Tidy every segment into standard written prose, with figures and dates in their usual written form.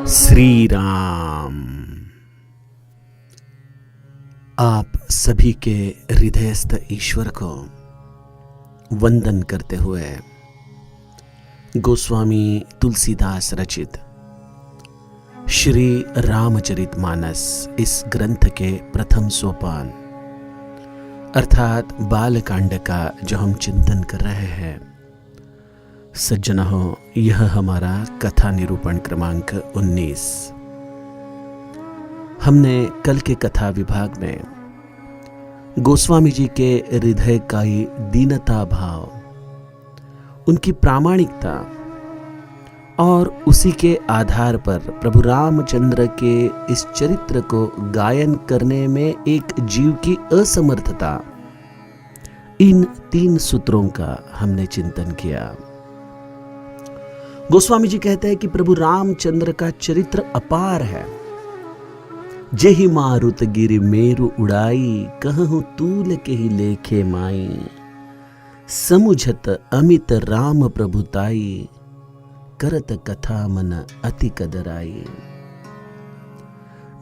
श्री राम। आप सभी के हृदयस्थ ईश्वर को वंदन करते हुए गोस्वामी तुलसीदास रचित श्री रामचरितमानस इस ग्रंथ के प्रथम सोपान अर्थात बालकांड का जो हम चिंतन कर रहे हैं, सज्जन हो, यह हमारा कथा निरूपण क्रमांक 19। हमने कल के कथा विभाग में गोस्वामी जी के हृदय का ही दीनता भाव, उनकी प्रामाणिकता और उसी के आधार पर प्रभु रामचंद्र के इस चरित्र को गायन करने में एक जीव की असमर्थता, इन 3 सूत्रों का हमने चिंतन किया। गोस्वामी जी कहते हैं कि प्रभु रामचंद्र का चरित्र अपार है। जेहि मारुत गिरि मेरु उड़ाई, कहूँ तूल के ही लेखे माई। समुझत अमित राम प्रभुताई, करत कथा मन अति कदराई।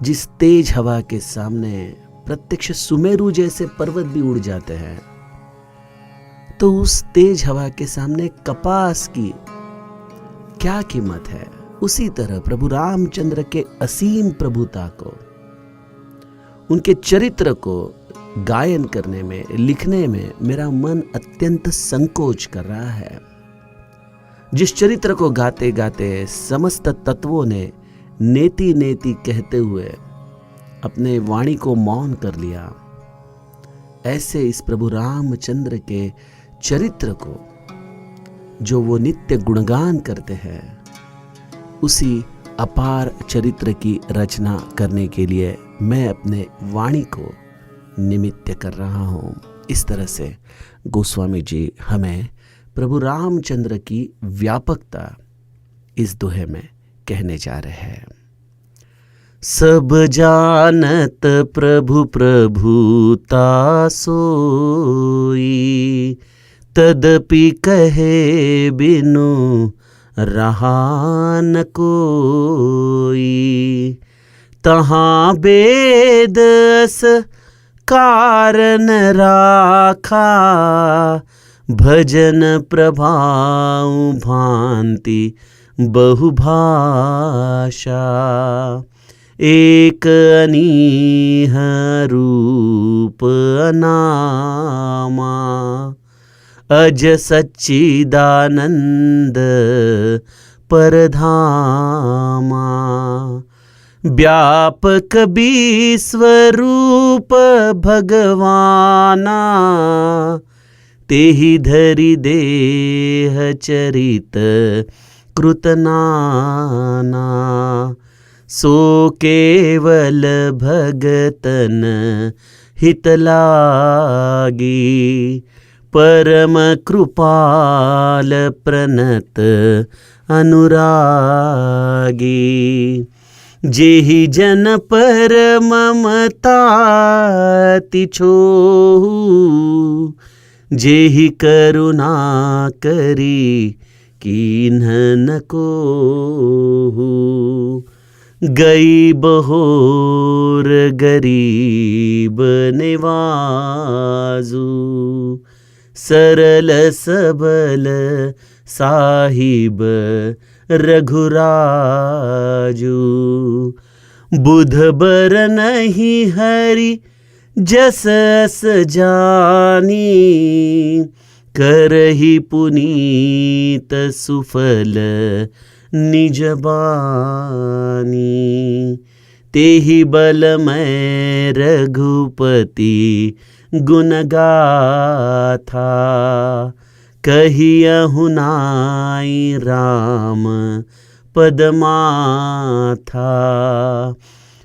जिस तेज हवा के सामने प्रत्यक्ष सुमेरु जैसे पर्वत भी उड़ जाते हैं, तो उस तेज हवा के सामने कपास की क्या कीमत है। उसी तरह प्रभु रामचंद्र के असीम प्रभुता को, उनके चरित्र को गायन करने में, लिखने में मेरा मन अत्यंत संकोच कर रहा है। जिस चरित्र को गाते गाते समस्त तत्वों ने नेति नेति कहते हुए अपने वाणी को मौन कर लिया, ऐसे इस प्रभु रामचंद्र के चरित्र को जो वो नित्य गुणगान करते हैं, उसी अपार चरित्र की रचना करने के लिए मैं अपने वाणी को निमित्त कर रहा हूँ। इस तरह से गोस्वामी जी हमें प्रभु रामचंद्र की व्यापकता इस दोहे में कहने जा रहे हैं। सब जानत प्रभु प्रभुता सोई, तदपि कहे बिनु रहा न कोई। तहाँ वेद अस कारण राखा, भजन प्रभाऊ भांति बहुभाषा। एक अनीह रूप अनामा, अज सच्चिदानंद परधामा। व्यापक विश्वरूप भगवाना, तेहि धरि देह चरित कृतनाना। सो केवल भगतन हित लागी, परम कृपाल प्रणत अनुरागी। जेहि जन पर ममता तिछोहु, जेहि करुणा करी कीन्ह न कोहु। गई बहोर गरीब निवाजू, सरल सबल साहिब रघुराजू। बुध बर नहीं हरि जस अस जानी, करहि पुनीत सुफल निज बानी। तेहि बल मैं रघुपति गुण गाथा, कहियहु नाई राम पद माथा।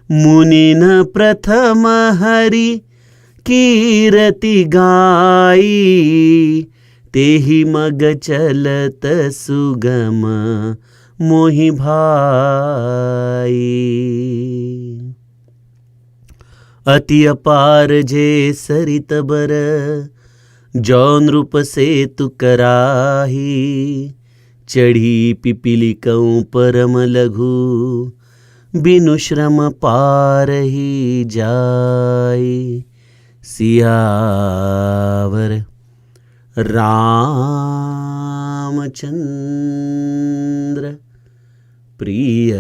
मुनिन प्रथम हरि कीरति गाई, तेहि मग चलत सुगम मोहि भाई। अति अपार जे सरित बर, जौन रूप से तु कराही। चढ़ी पिपीलिकऊं परम लघु, बिनु श्रम पार ही जाए, सियावर रामचंद्र प्रिय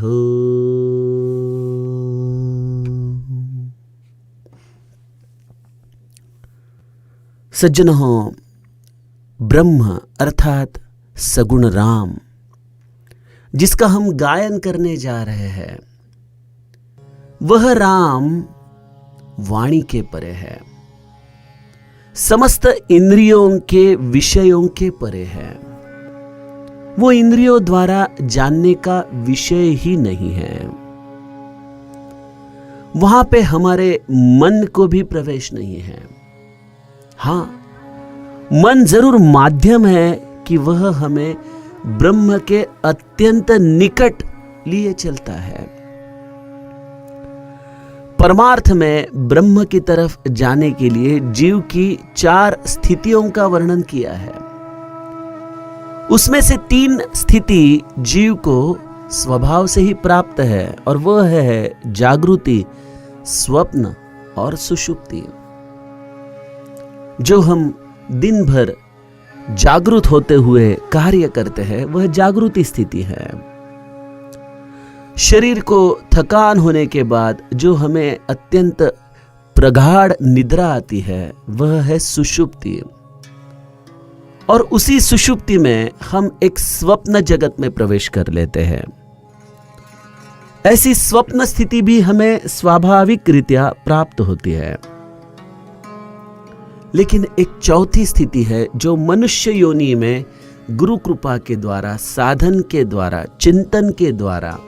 हो। सज्जनों, ब्रह्म अर्थात सगुण राम, जिसका हम गायन करने जा रहे हैं, वह राम वाणी के परे है, समस्त इंद्रियों के विषयों के परे है। वो इंद्रियों द्वारा जानने का विषय ही नहीं है। वहां पे हमारे मन को भी प्रवेश नहीं है। हां, मन जरूर माध्यम है कि वह हमें ब्रह्म के अत्यंत निकट लिए चलता है। परमार्थ में ब्रह्म की तरफ जाने के लिए जीव की 4 स्थितियों का वर्णन किया है। उसमें से 3 स्थिति जीव को स्वभाव से ही प्राप्त है, और वह है जागृति, स्वप्न और सुषुप्ति। जो हम दिन भर जागृत होते हुए कार्य करते हैं, वह जागृति स्थिति है। शरीर को थकान होने के बाद जो हमें अत्यंत प्रगाढ़ निद्रा आती है, वह है सुषुप्ति। और उसी सुषुप्ति में हम एक स्वप्न जगत में प्रवेश कर लेते हैं। ऐसी स्वप्न स्थिति भी हमें स्वाभाविक रीत्या प्राप्त होती है। लेकिन एक चौथी स्थिति है जो मनुष्य योनि में गुरु कृपा के द्वारा, साधन के द्वारा, चिंतन के द्वारा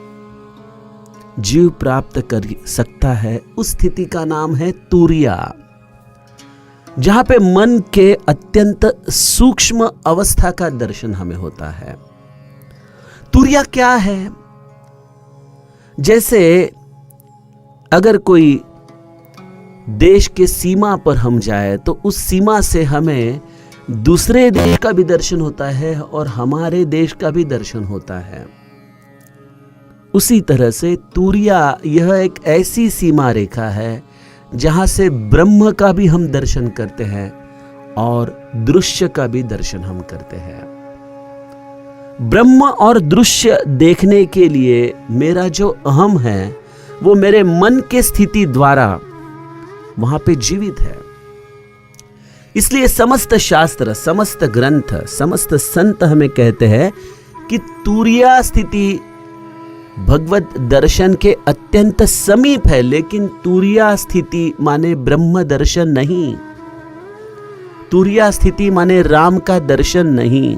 जीव प्राप्त कर सकता है। उस स्थिति का नाम है तुरिया, जहां पे मन के अत्यंत सूक्ष्म अवस्था का दर्शन हमें होता है। तुरिया क्या है? जैसे अगर कोई देश के सीमा पर हम जाए तो उस सीमा से हमें दूसरे देश का भी दर्शन होता है और हमारे देश का भी दर्शन होता है। उसी तरह से तुरिया यह एक ऐसी सीमा रेखा है जहां से ब्रह्म का भी हम दर्शन करते हैं और दृश्य का भी दर्शन हम करते हैं। ब्रह्म और दृश्य देखने के लिए मेरा जो अहम है, वो मेरे मन के स्थिति द्वारा वहां पे जीवित है। इसलिए समस्त शास्त्र, समस्त ग्रंथ, समस्त संत हमें कहते हैं कि तुरिया स्थिति भगवत दर्शन के अत्यंत समीप है। लेकिन तुरिया स्थिति माने ब्रह्म दर्शन नहीं, तुरिया स्थिति माने राम का दर्शन नहीं।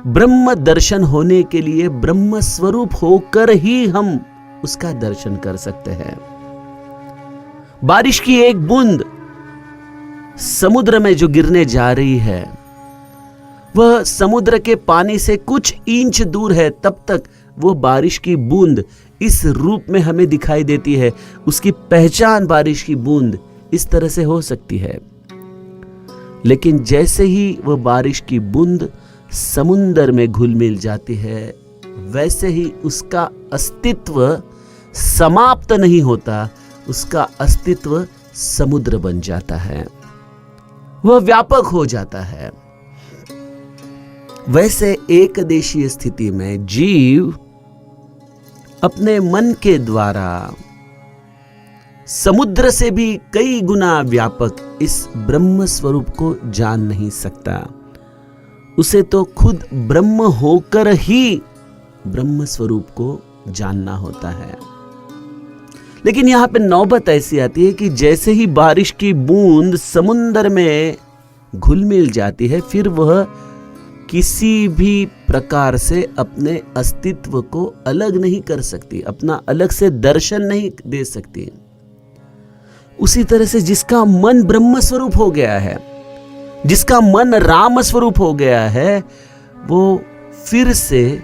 ब्रह्म दर्शन होने के लिए ब्रह्म स्वरूप होकर ही हम उसका दर्शन कर सकते हैं। बारिश की एक बूंद समुद्र में जो गिरने जा रही है, वह समुद्र के पानी से कुछ इंच दूर है, तब तक वो बारिश की बूंद इस रूप में हमें दिखाई देती है। उसकी पहचान बारिश की बूंद इस तरह से हो सकती है। लेकिन जैसे ही वह बारिश की बूंद समुद्र में घुल मिल जाती है, वैसे ही उसका अस्तित्व समाप्त नहीं होता, उसका अस्तित्व समुद्र बन जाता है, वह व्यापक हो जाता है। वैसे एक देशीय स्थिति में जीव अपने मन के द्वारा समुद्र से भी कई गुना व्यापक इस ब्रह्म स्वरूप को जान नहीं सकता। उसे तो खुद ब्रह्म होकर ही ब्रह्म स्वरूप को जानना होता है। लेकिन यहां पे नौबत ऐसी आती है कि जैसे ही बारिश की बूंद समुद्र में घुल मिल जाती है, फिर वह किसी भी प्रकार से अपने अस्तित्व को अलग नहीं कर सकती, अपना अलग से दर्शन नहीं दे सकती। उसी तरह से जिसका मन ब्रह्म स्वरूप हो गया है, जिसका मन राम स्वरूप हो गया है, वो फिर से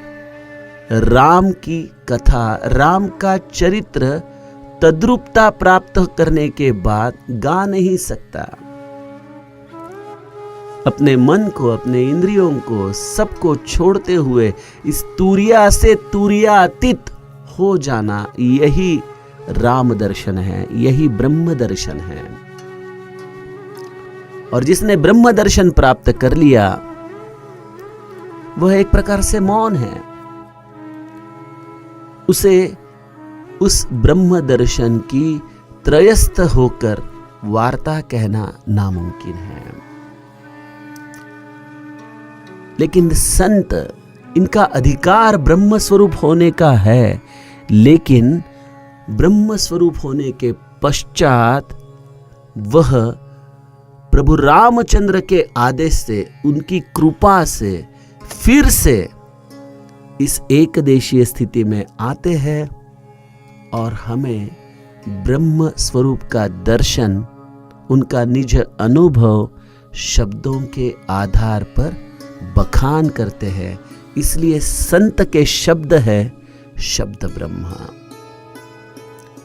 राम की कथा, राम का चरित्र तद्रूपता प्राप्त करने के बाद गा नहीं सकता। अपने मन को, अपने इंद्रियों को, सबको छोड़ते हुए इस तुरिया से तुरियातीत हो जाना, यही राम दर्शन है, यही ब्रह्म दर्शन है। और जिसने ब्रह्म दर्शन प्राप्त कर लिया वह एक प्रकार से मौन है। उसे उस ब्रह्म दर्शन की त्रयस्थ होकर वार्ता कहना नामुमकिन है। लेकिन संत, इनका अधिकार ब्रह्म स्वरूप होने का है, लेकिन ब्रह्म स्वरूप होने के पश्चात वह प्रभु रामचंद्र के आदेश से, उनकी कृपा से फिर से इस एक देशीय स्थिति में आते हैं और हमें ब्रह्म स्वरूप का दर्शन, उनका निज अनुभव शब्दों के आधार पर बखान करते हैं। इसलिए संत के शब्द है शब्द ब्रह्मा,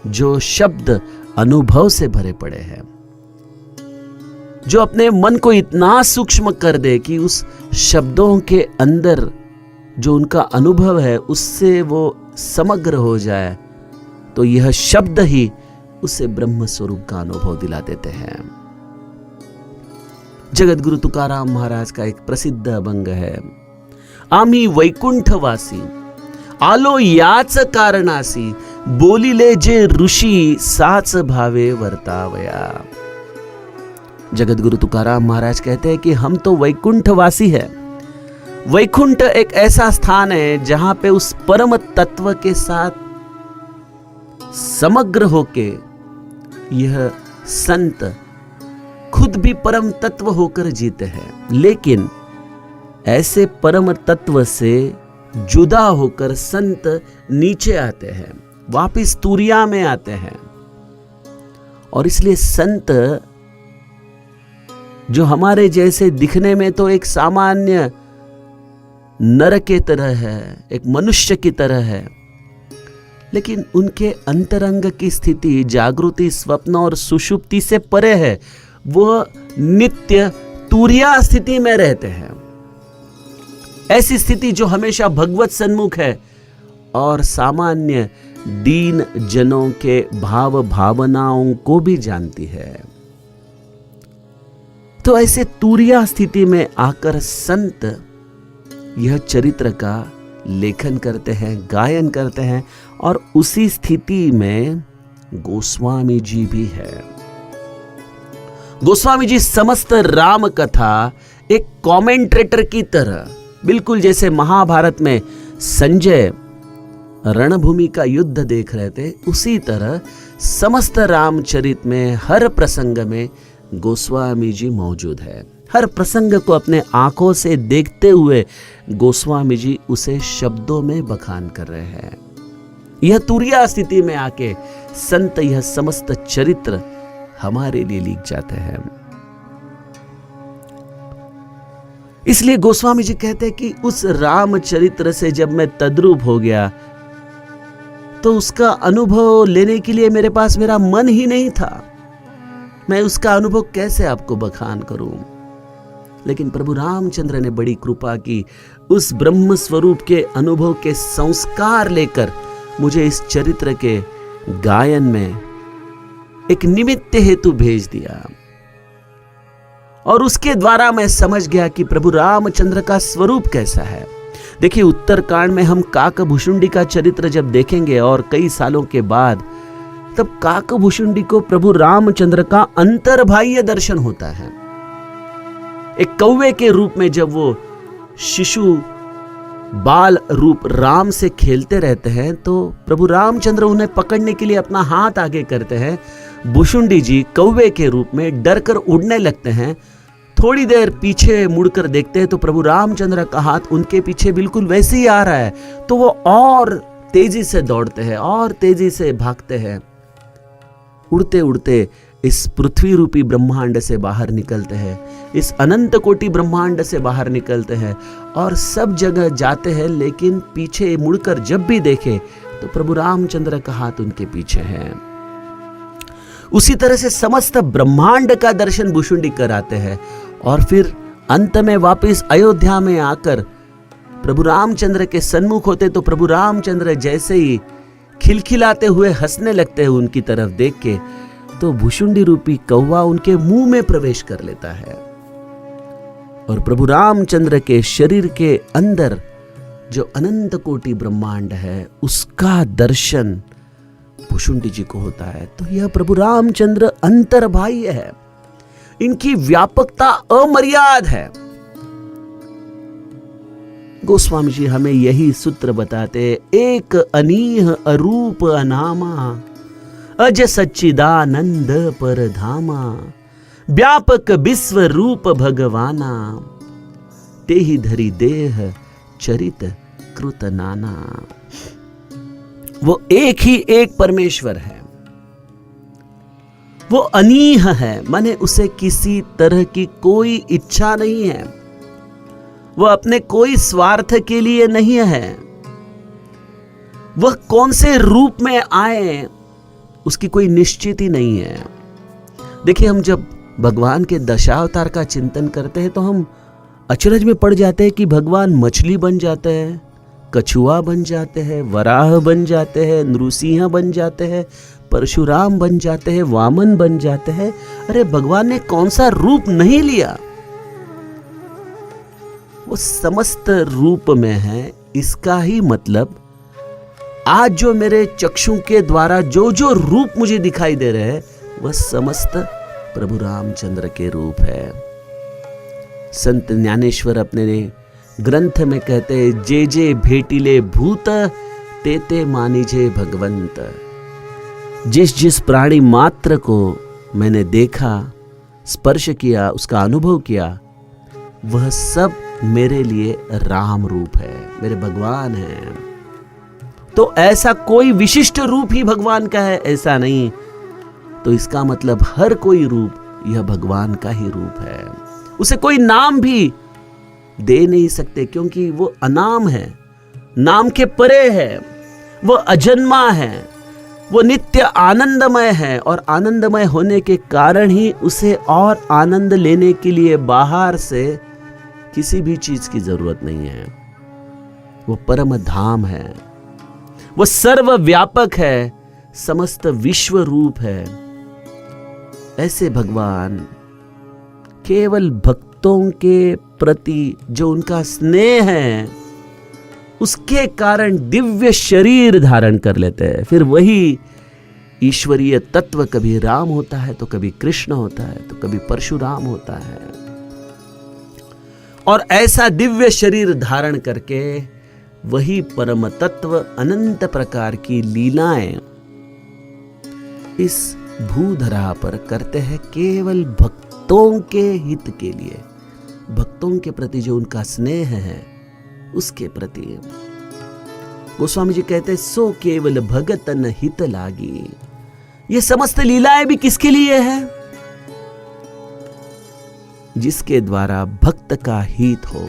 जो शब्द अनुभव से भरे पड़े हैं, जो अपने मन को इतना सूक्ष्म कर दे कि उस शब्दों के अंदर जो उनका अनुभव है उससे वो समग्र हो जाए, तो यह शब्द ही उसे ब्रह्म स्वरूप का अनुभव दिला देते हैं। जगत गुरु तुकाराम महाराज का एक प्रसिद्ध अभंग है, आम्ही वैकुंठवासी आलो याच कारणासी, बोलिले जे ऋषी साच भावे वर्तावया। जगत गुरु तुकाराम महाराज कहते हैं कि हम तो वैकुंठवासी हैं। वैकुंठ एक ऐसा स्थान है जहां पे उस परम तत्व के साथ समग्र होके यह संत खुद भी परम तत्व होकर जीते हैं, लेकिन ऐसे परम तत्व से जुदा होकर संत नीचे आते हैं, वापिस तुरिया में आते हैं। और इसलिए संत, जो हमारे जैसे दिखने में तो एक सामान्य नर के तरह है, एक मनुष्य की तरह है, लेकिन उनके अंतरंग की स्थिति जागृति, स्वप्न और सुषुप्ति से परे है। वह नित्य तुरिया स्थिति में रहते हैं, ऐसी स्थिति जो हमेशा भगवत सन्मुख है और सामान्य दीन जनों के भाव भावनाओं को भी जानती है। तो ऐसे तुरिया स्थिति में आकर संत यह चरित्र का लेखन करते हैं, गायन करते हैं, और उसी स्थिति में गोस्वामी जी भी है। गोस्वामी जी समस्त राम कथा एक कमेंटेटर की तरह, बिल्कुल जैसे महाभारत में संजय रणभूमि का युद्ध देख रहे थे, उसी तरह समस्त रामचरित में हर प्रसंग में गोस्वामी जी मौजूद है। हर प्रसंग को अपने आंखों से देखते हुए गोस्वामी जी उसे शब्दों में बखान कर रहे हैं। यह तुरिया स्थिति में आके संत यह समस्त चरित्र हमारे लिए लिख जाते हैं। इसलिए गोस्वामी जी कहते हैं कि उस रामचरित्र से जब मैं तद्रूप हो गया तो उसका अनुभव लेने के लिए मेरे पास मेरा मन ही नहीं था। मैं उसका अनुभव कैसे आपको बखान करूं? लेकिन प्रभु रामचंद्र ने बड़ी कृपा की, उस ब्रह्म स्वरूप के अनुभव के संस्कार लेकर मुझे इस चरित्र के गायन में एक निमित्त हेतु भेज दिया, और उसके द्वारा मैं समझ गया कि प्रभु रामचंद्र का स्वरूप कैसा है। देखिए, उत्तरकांड में हम काकभुशुंडी का चरित्र जब देखेंगे और कई सालों के बाद, तब काकभुशुंडी को प्रभु रामचंद्र का अंतर्बाह्य दर्शन होता है। एक कौवे के रूप में जब वो शिशु बाल रूप राम से खेलते रहते हैं, तो प्रभु रामचंद्र उन्हें पकड़ने के लिए अपना हाथ आगे करते हैं। भुशुंडी जी कौवे के रूप में डर कर उड़ने लगते हैं। थोड़ी देर पीछे मुड़कर देखते हैं तो प्रभु रामचंद्र का हाथ उनके पीछे बिल्कुल वैसे ही आ रहा है, तो वो और तेजी से दौड़ते हैं और तेजी से भागते हैं। उड़ते उड़ते इस पृथ्वी रूपी ब्रह्मांड से बाहर निकलते हैं, इस अनंत कोटि ब्रह्मांड से बाहर निकलते हैं और सब जगह जाते हैं, लेकिन पीछे मुड़कर जब भी देखे तो प्रभु रामचंद्र का हाथ उनके पीछे है। उसी तरह से समस्त ब्रह्मांड का दर्शन भुशुंडी कराते हैं और फिर अंत में वापस अयोध्या में आकर प्रभु रामचंद्र के सन्मुख होते तो प्रभु रामचंद्र जैसे ही खिलखिलाते हुए हंसने लगते हैं उनकी तरफ देख के, तो भुशुंडी रूपी कौवा उनके मुंह में प्रवेश कर लेता है और प्रभु रामचंद्र के शरीर के अंदर जो अनंत कोटि ब्रह्मांड है उसका दर्शन भुशुंडी जी को होता है। तो यह प्रभु रामचंद्र अंतर्बाह्य है, इनकी व्यापकता अमर्याद है। गोस्वामी जी हमें यही सूत्र बताते, एक अनीह अरूप अनामा अज सच्चिदानंद परधामा व्यापक विश्व रूप भगवाना तेहि धरि देह चरित कृत नाना। वो एक ही एक परमेश्वर है, वो अनीह है, माने उसे किसी तरह की कोई इच्छा नहीं है, वह अपने कोई स्वार्थ के लिए नहीं है। वह कौन से रूप में आए उसकी कोई निश्चित ही नहीं है। देखिए, हम जब भगवान के दशावतार का चिंतन करते हैं तो हम अचरज में पड़ जाते हैं कि भगवान मछली बन जाते हैं, कछुआ बन जाते हैं, वराह बन जाते हैं, नृसिंह बन जाते हैं, परशुराम बन जाते हैं, वामन बन जाते हैं। अरे भगवान ने कौन सा रूप नहीं लिया, वो समस्त रूप में है। इसका ही मतलब आज जो मेरे चक्षु के द्वारा जो जो रूप मुझे दिखाई दे रहे हैं वह समस्त प्रभु रामचंद्र के रूप है। संत ज्ञानेश्वर अपने ग्रंथ में कहते हैं, जे जे भेटिले भूत ते ते मानिजे भगवंत। जिस जिस प्राणी मात्र को मैंने देखा, स्पर्श किया, उसका अनुभव किया, वह सब मेरे लिए राम रूप है, मेरे भगवान है। तो ऐसा कोई विशिष्ट रूप ही भगवान का है ऐसा नहीं, तो इसका मतलब हर कोई रूप यह भगवान का ही रूप है। उसे कोई नाम भी दे नहीं सकते क्योंकि वो अनाम है, नाम के परे है, वो अजन्मा है, वो नित्य आनंदमय है और आनंदमय होने के कारण ही उसे और आनंद लेने के लिए बाहर से किसी भी चीज की जरूरत नहीं है। वो परम धाम है, वो सर्वव्यापक है, समस्त विश्व रूप है। ऐसे भगवान केवल भक्तों के प्रति जो उनका स्नेह है उसके कारण दिव्य शरीर धारण कर लेते हैं। फिर वही ईश्वरीय तत्व कभी राम होता है तो कभी कृष्ण होता है तो कभी परशुराम होता है। और ऐसा दिव्य शरीर धारण करके वही परम तत्व अनंत प्रकार की लीलाएं इस भूधरा पर करते हैं केवल भक्तों के हित के लिए, भक्तों के प्रति जो उनका स्नेह है उसके प्रति। गोस्वामी जी कहते हैं, सो केवल भगतन हित लागी। ये समस्त लीलाएं भी किसके लिए है? जिसके द्वारा भक्त का हित हो।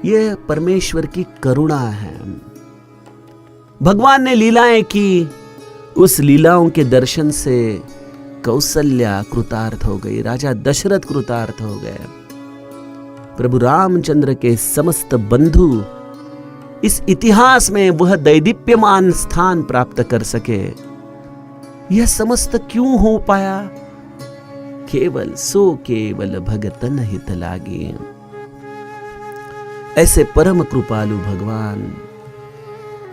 यह परमेश्वर की करुणा है। भगवान ने लीलाएं की, उस लीलाओं के दर्शन से कौसल्या कृतार्थ हो गई, राजा दशरथ कृतार्थ हो गए। प्रभु रामचंद्र के समस्त बंधु इस इतिहास में वह दैदीप्यमान स्थान प्राप्त कर सके। यह समस्त क्यों हो पाया? केवल सो केवल भगतन हित लागे। ऐसे परम कृपालु भगवान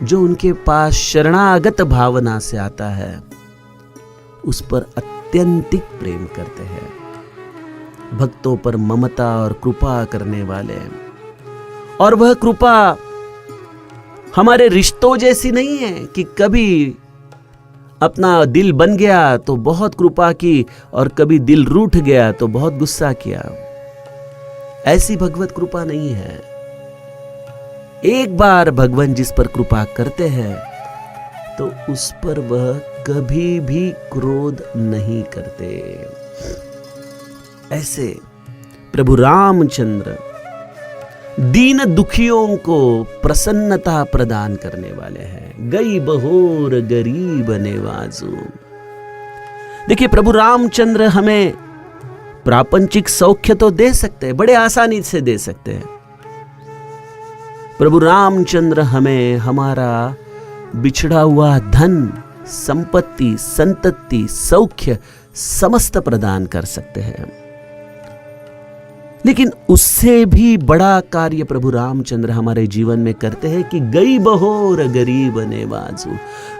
जो उनके पास शरणागत भावना से आता है उस पर अत्यंतिक प्रेम करते हैं। भक्तों पर ममता और कृपा करने वाले, और वह कृपा हमारे रिश्तों जैसी नहीं है कि कभी अपना दिल बन गया तो बहुत कृपा की और कभी दिल रूठ गया तो बहुत गुस्सा किया। ऐसी भगवत कृपा नहीं है। एक बार भगवान जिस पर कृपा करते हैं तो उस पर वह कभी भी क्रोध नहीं करते। ऐसे प्रभु रामचंद्र दीन दुखियों को प्रसन्नता प्रदान करने वाले हैं। गई बहोर गरीब नेवाजू। देखिए, प्रभु रामचंद्र हमें प्रापंचिक सौख्य तो दे सकते हैं, बड़े आसानी से दे सकते हैं। प्रभु रामचंद्र हमें हमारा बिछड़ा हुआ धन, संपत्ति, संतति, सौख्य समस्त प्रदान कर सकते हैं। लेकिन उससे भी बड़ा कार्य प्रभु रामचंद्र हमारे जीवन में करते हैं कि गई बहोर गरीब ने बाजू,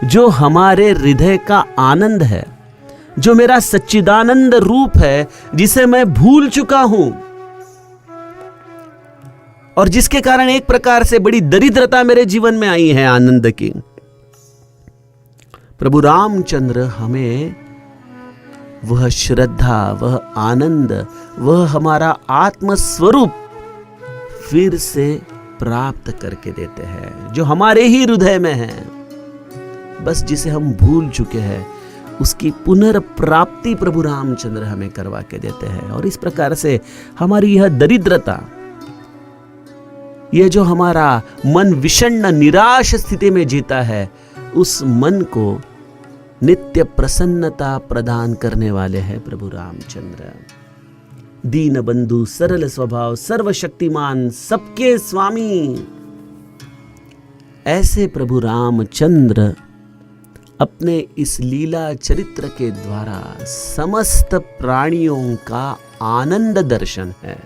जो हमारे हृदय का आनंद है, जो मेरा सच्चिदानंद रूप है, जिसे मैं भूल चुका हूं और जिसके कारण एक प्रकार से बड़ी दरिद्रता मेरे जीवन में आई है आनंद की। प्रभु रामचंद्र हमें वह श्रद्धा, वह आनंद, वह हमारा आत्म स्वरूप फिर से प्राप्त करके देते हैं, जो हमारे ही हृदय में है, बस जिसे हम भूल चुके हैं उसकी पुनर्प्राप्ति प्रभु रामचंद्र हमें करवा के देते हैं। और इस प्रकार से हमारी यह दरिद्रता, यह जो हमारा मन विषण्ण निराश स्थिति में जीता है, उस मन को नित्य प्रसन्नता प्रदान करने वाले हैं प्रभु रामचंद्र। दीन बंधु, सरल स्वभाव, सर्वशक्तिमान, सबके स्वामी, ऐसे प्रभु रामचंद्र अपने इस लीला चरित्र के द्वारा समस्त प्राणियों का आनंद दर्शन है।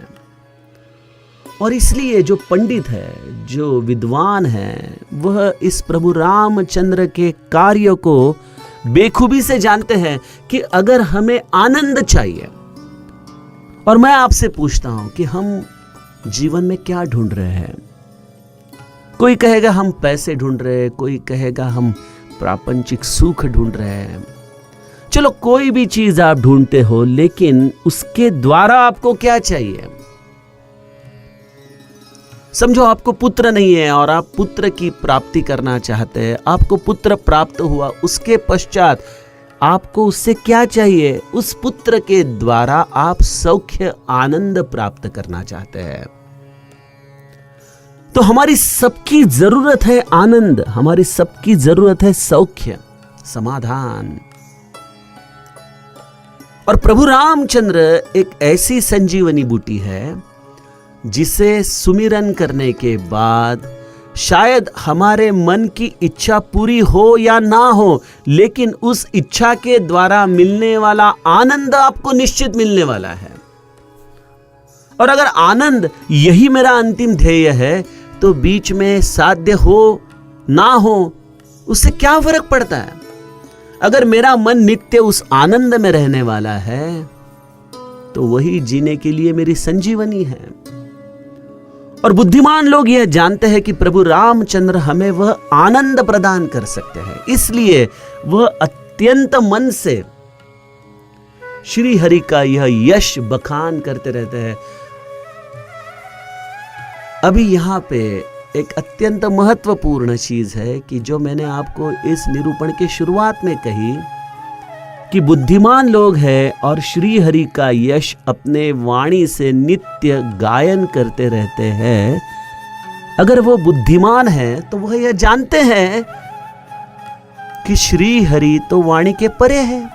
और इसलिए जो पंडित है, जो विद्वान है, वह इस प्रभु रामचंद्र के कार्य को बेखूबी से जानते हैं कि अगर हमें आनंद चाहिए, और मैं आपसे पूछता हूं कि हम जीवन में क्या ढूंढ रहे हैं। कोई कहेगा हम पैसे ढूंढ रहे हैं, कोई कहेगा हम प्रापंचिक सुख ढूंढ रहे हैं। चलो कोई भी चीज आप ढूंढते हो, लेकिन उसके द्वारा आपको क्या चाहिए? समझो आपको पुत्र नहीं है और आप पुत्र की प्राप्ति करना चाहते हैं। आपको पुत्र प्राप्त हुआ, उसके पश्चात आपको उससे क्या चाहिए? उस पुत्र के द्वारा आप सौख्य, आनंद प्राप्त करना चाहते हैं। तो हमारी सबकी जरूरत है आनंद, हमारी सबकी जरूरत है सौख्य, समाधान। और प्रभु रामचंद्र एक ऐसी संजीवनी बूटी है जिसे सुमिरन करने के बाद शायद हमारे मन की इच्छा पूरी हो या ना हो, लेकिन उस इच्छा के द्वारा मिलने वाला आनंद आपको निश्चित मिलने वाला है। और अगर आनंद यही मेरा अंतिम ध्येय है, तो बीच में साध्य हो ना हो उससे क्या फर्क पड़ता है? अगर मेरा मन नित्य उस आनंद में रहने वाला है, तो वही जीने के लिए मेरी संजीवनी है। और बुद्धिमान लोग यह जानते हैं कि प्रभु रामचंद्र हमें वह आनंद प्रदान कर सकते हैं, इसलिए वह अत्यंत मन से श्री हरि का यह यश बखान करते रहते हैं। अभी यहां पे एक अत्यंत महत्वपूर्ण चीज है कि जो मैंने आपको इस निरूपण के शुरुआत में कही कि बुद्धिमान लोग हैं और श्री हरि का यश अपने वाणी से नित्य गायन करते रहते हैं। अगर वो बुद्धिमान है तो वह यह जानते हैं कि श्री हरि तो वाणी के परे है,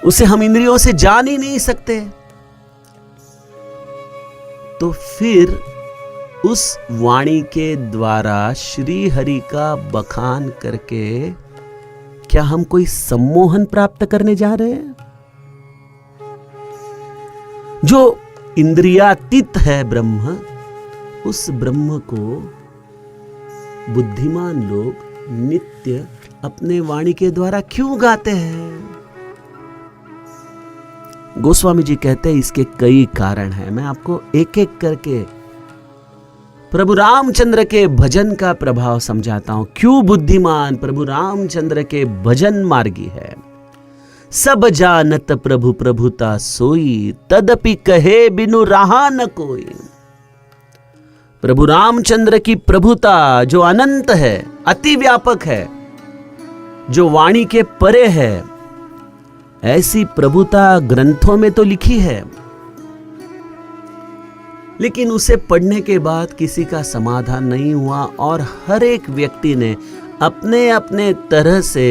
उसे हम इंद्रियों से जान ही नहीं सकते। तो फिर उस वाणी के द्वारा श्री हरि का बखान करके क्या हम कोई सम्मोहन प्राप्त करने जा रहे हैं? जो इंद्रियातीत है ब्रह्म, उस ब्रह्म को बुद्धिमान लोग नित्य अपने वाणी के द्वारा क्यों गाते हैं? गोस्वामी जी कहते हैं इसके कई कारण हैं। मैं आपको एक एक करके प्रभु रामचंद्र के भजन का प्रभाव समझाता हूं। क्यों बुद्धिमान प्रभु रामचंद्र के भजन मार्गी है। सब जानत प्रभु प्रभुता सोई, तदपि कहे बिनु रहा न कोई। प्रभु रामचंद्र की प्रभुता जो अनंत है, अति व्यापक है, जो वाणी के परे है, ऐसी प्रभुता ग्रंथों में तो लिखी है, लेकिन उसे पढ़ने के बाद किसी का समाधान नहीं हुआ और हर एक व्यक्ति ने अपने अपने तरह से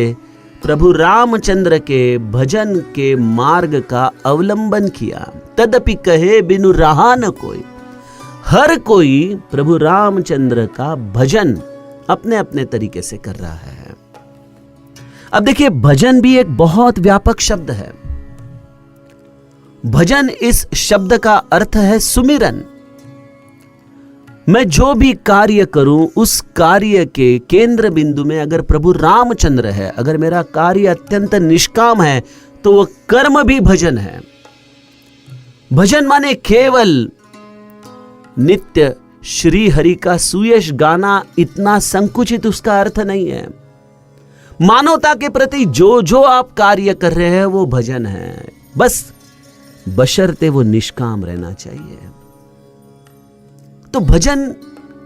प्रभु रामचंद्र के भजन के मार्ग का अवलंबन किया। तदपि कहे बिनु रहा न कोई। हर कोई प्रभु रामचंद्र का भजन अपने अपने तरीके से कर रहा है। अब देखिए, भजन भी एक बहुत व्यापक शब्द है। भजन इस शब्द का अर्थ है सुमिरन। मैं जो भी कार्य करूं, उस कार्य के केंद्र बिंदु में अगर प्रभु रामचंद्र है, अगर मेरा कार्य अत्यंत निष्काम है, तो वह कर्म भी भजन है। भजन माने केवल नित्य श्री हरि का सुयश गाना, इतना संकुचित उसका अर्थ नहीं है। मानवता के प्रति जो जो आप कार्य कर रहे हैं वो भजन है, बस बशर्ते वो निष्काम रहना चाहिए। तो भजन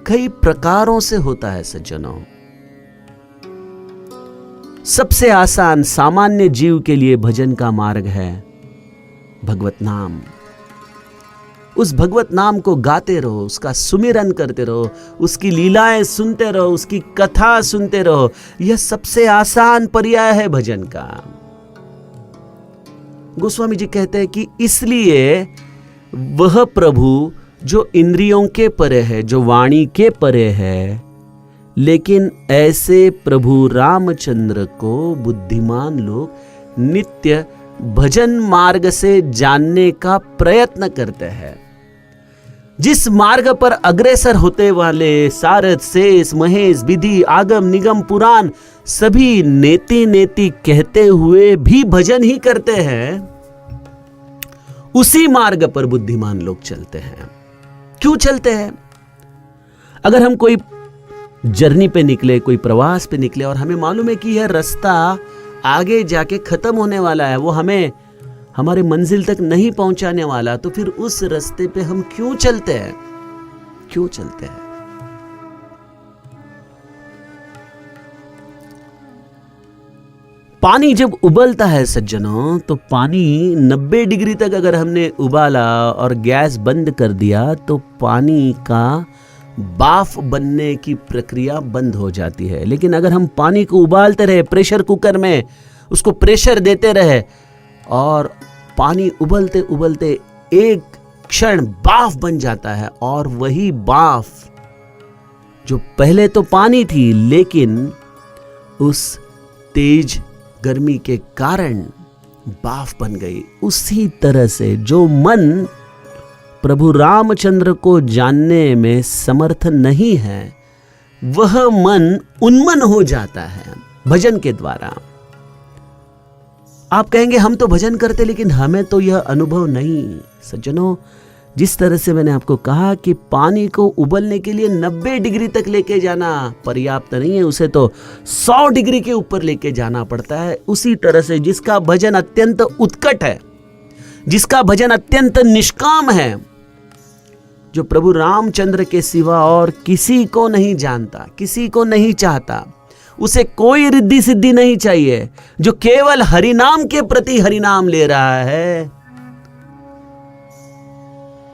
कई प्रकारों से होता है सज्जनों। सबसे आसान सामान्य जीव के लिए भजन का मार्ग है भगवत नाम। उस भगवत नाम को गाते रहो, उसका सुमिरन करते रहो, उसकी लीलाएं सुनते रहो, उसकी कथा सुनते रहो। यह सबसे आसान पर्याय है भजन का। गोस्वामी जी कहते हैं कि इसलिए वह प्रभु जो इंद्रियों के परे है, जो वाणी के परे है, लेकिन ऐसे प्रभु रामचंद्र को बुद्धिमान लोग नित्य भजन मार्ग से जानने का प्रयत्न करते हैं। जिस मार्ग पर अग्रसर होते वाले सारद, शेष, महेश, विधि, आगम, निगम, पुराण सभी नेति नेति कहते हुए भी भजन ही करते हैं, उसी मार्ग पर बुद्धिमान लोग चलते हैं। क्यों चलते हैं? अगर हम कोई जर्नी पे निकले, कोई प्रवास पे निकले और हमें मालूम है कि यह रास्ता आगे जाके खत्म होने वाला है, वो हमें हमारे मंजिल तक नहीं पहुंचाने वाला, तो फिर उस रास्ते पे हम क्यों चलते हैं? क्यों चलते हैं? पानी जब उबलता है सज्जनों, तो पानी 90 डिग्री तक अगर हमने उबाला और गैस बंद कर दिया, तो पानी का बाफ बनने की प्रक्रिया बंद हो जाती है। लेकिन अगर हम पानी को उबालते रहे, प्रेशर कुकर में उसको प्रेशर देते रहे और पानी उबलते उबलते एक क्षण बाफ बन जाता है, और वही बाफ जो पहले तो पानी थी, लेकिन उस तेज गर्मी के कारण बाफ बन गई। उसी तरह से जो मन प्रभु रामचंद्र को जानने में समर्थ नहीं है, वह मन उन्मन हो जाता है भजन के द्वारा। आप कहेंगे हम तो भजन करते, लेकिन हमें तो यह अनुभव नहीं। सज्जनों, जिस तरह से मैंने आपको कहा कि पानी को उबलने के लिए 90 डिग्री तक लेके जाना पर्याप्त नहीं है, उसे तो 100 डिग्री के ऊपर लेके जाना पड़ता है। उसी तरह से जिसका भजन अत्यंत उत्कट है, जिसका भजन अत्यंत निष्काम है, जो प्रभु रामचंद्र के सिवा और किसी को नहीं जानता, किसी को नहीं चाहता, उसे कोई रिद्धि सिद्धि नहीं चाहिए, जो केवल हरिनाम के प्रति हरिनाम ले रहा है,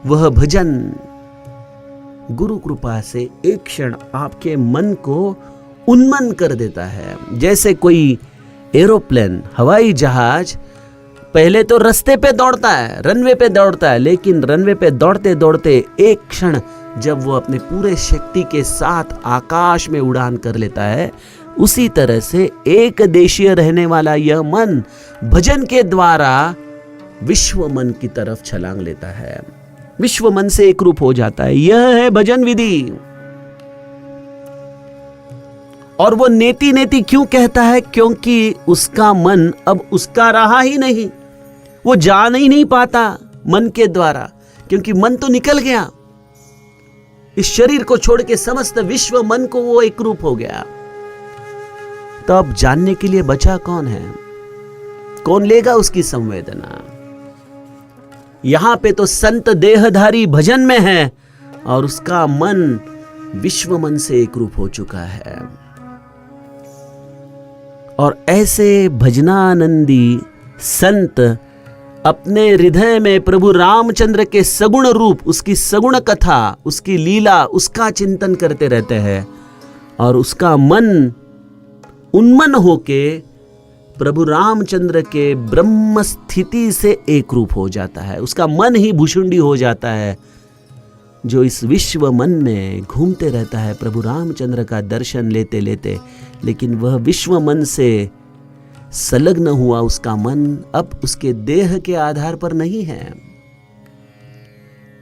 वह भजन गुरु कृपा से एक क्षण आपके मन को उन्मन कर देता है। जैसे कोई एरोप्लेन, हवाई जहाज पहले तो रास्ते पे दौड़ता है, रनवे पे दौड़ता है, लेकिन रनवे पे दौड़ते दौड़ते एक क्षण जब वो अपने पूरे शक्ति के साथ आकाश में उड़ान कर लेता है, उसी तरह से एक देशीय रहने वाला यह मन भजन के द्वारा विश्व मन की तरफ छलांग लेता है, विश्व मन से एक रूप हो जाता है। यह है भजन विधि। और वो नेति नेति क्यों कहता है? क्योंकि उसका मन अब उसका रहा ही नहीं, वो जान ही नहीं पाता मन के द्वारा, क्योंकि मन तो निकल गया। इस शरीर को छोड़ के समस्त विश्व मन को वो एक रूप हो गया। तो अब जानने के लिए बचा कौन है? कौन लेगा उसकी संवेदना? यहां पे तो संत देहधारी भजन में है और उसका मन विश्व मन से एक रूप हो चुका है। और ऐसे भजनानंदी संत अपने हृदय में प्रभु रामचंद्र के सगुण रूप, उसकी सगुण कथा, उसकी लीला, उसका चिंतन करते रहते हैं और उसका मन उन्मन होके प्रभु रामचंद्र के ब्रह्म स्थिति से एक रूप हो जाता है। उसका मन ही भुषुंडी हो जाता है, जो इस विश्व मन में घूमते रहता है प्रभु रामचंद्र का दर्शन लेते लेते, लेकिन वह विश्व मन से संलग्न हुआ उसका मन अब उसके देह के आधार पर नहीं है,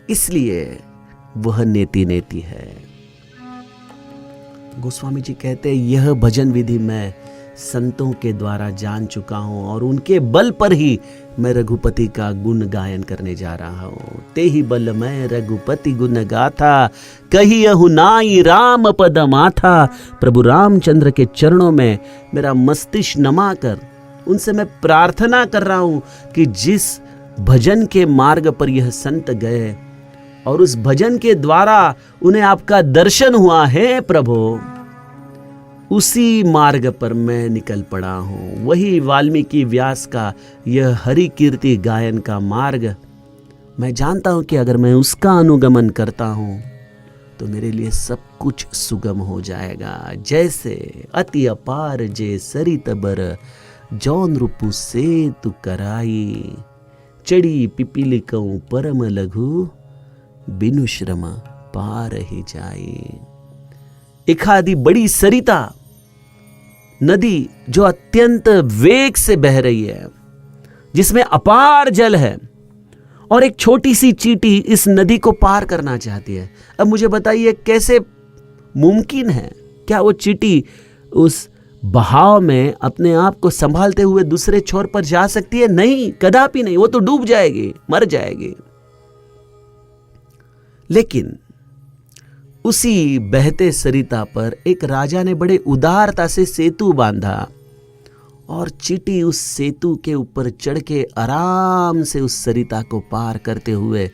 इसलिए वह नेति नेति है। गोस्वामी जी कहते हैं, यह भजन विधि मैं संतों के द्वारा जान चुका हूं और उनके बल पर ही मैं रघुपति का गुण गायन करने जा रहा हूं। ते ही बल मैं रघुपति गुण गाथा, कहियहु नाई राम पद माथा। प्रभु रामचंद्र के चरणों में मेरा मस्तिष्क नमा कर उनसे मैं प्रार्थना कर रहा हूं कि जिस भजन के मार्ग पर यह संत गए और उस भजन के द्वारा उन्हें आपका दर्शन हुआ है प्रभु, उसी मार्ग पर मैं निकल पड़ा हूं। वही वाल्मीकि व्यास का यह हरि कीर्ति गायन का मार्ग, मैं जानता हूं कि अगर मैं उसका अनुगमन करता हूं तो मेरे लिए सब कुछ सुगम हो जाएगा। जैसे अति अपार जे सरित बर, जौन रूपु से तु कराई, चढ़ी पिपीलिकऊं परम लघु, बिनु श्रम पार ही जाई। एखादी बड़ी सरिता नदी जो अत्यंत वेग से बह रही है, जिसमें अपार जल है, और एक छोटी सी चींटी इस नदी को पार करना चाहती है। अब मुझे बताइए कैसे मुमकिन है? क्या वो चींटी उस बहाव में अपने आप को संभालते हुए दूसरे छोर पर जा सकती है? नहीं, कदापि नहीं, वो तो डूब जाएगी, मर जाएगी। लेकिन उसी बहते सरिता पर एक राजा ने बड़े उदारता से सेतु बांधा और चींटी उस सेतु के ऊपर चढ़ के आराम से उस सरिता को पार करते हुए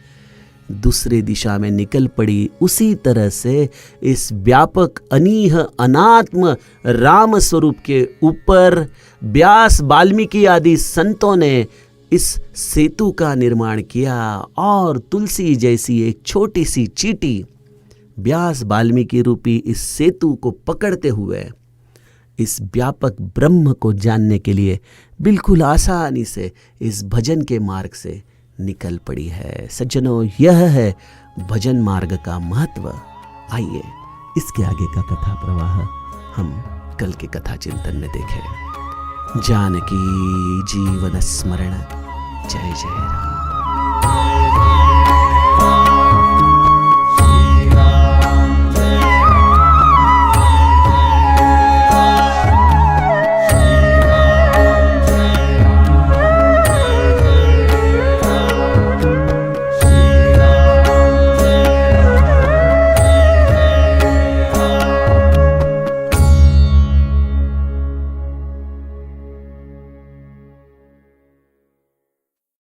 दूसरी दिशा में निकल पड़ी। उसी तरह से इस व्यापक अनीह अनात्म राम स्वरूप के ऊपर व्यास, वाल्मीकि आदि संतों ने इस सेतु का निर्माण किया और तुलसी जैसी एक छोटी सी चींटी व्यास वाल्मीकि रूपी इस सेतु को पकड़ते हुए इस व्यापक ब्रह्म को जानने के लिए बिल्कुल आसानी से इस भजन के मार्ग से निकल पड़ी है। सज्जनों, यह है भजन मार्ग का महत्व। आइए इसके आगे का कथा प्रवाह हम कल के कथा चिंतन में देखें। जानकी जीवन स्मरण। जय जय राम।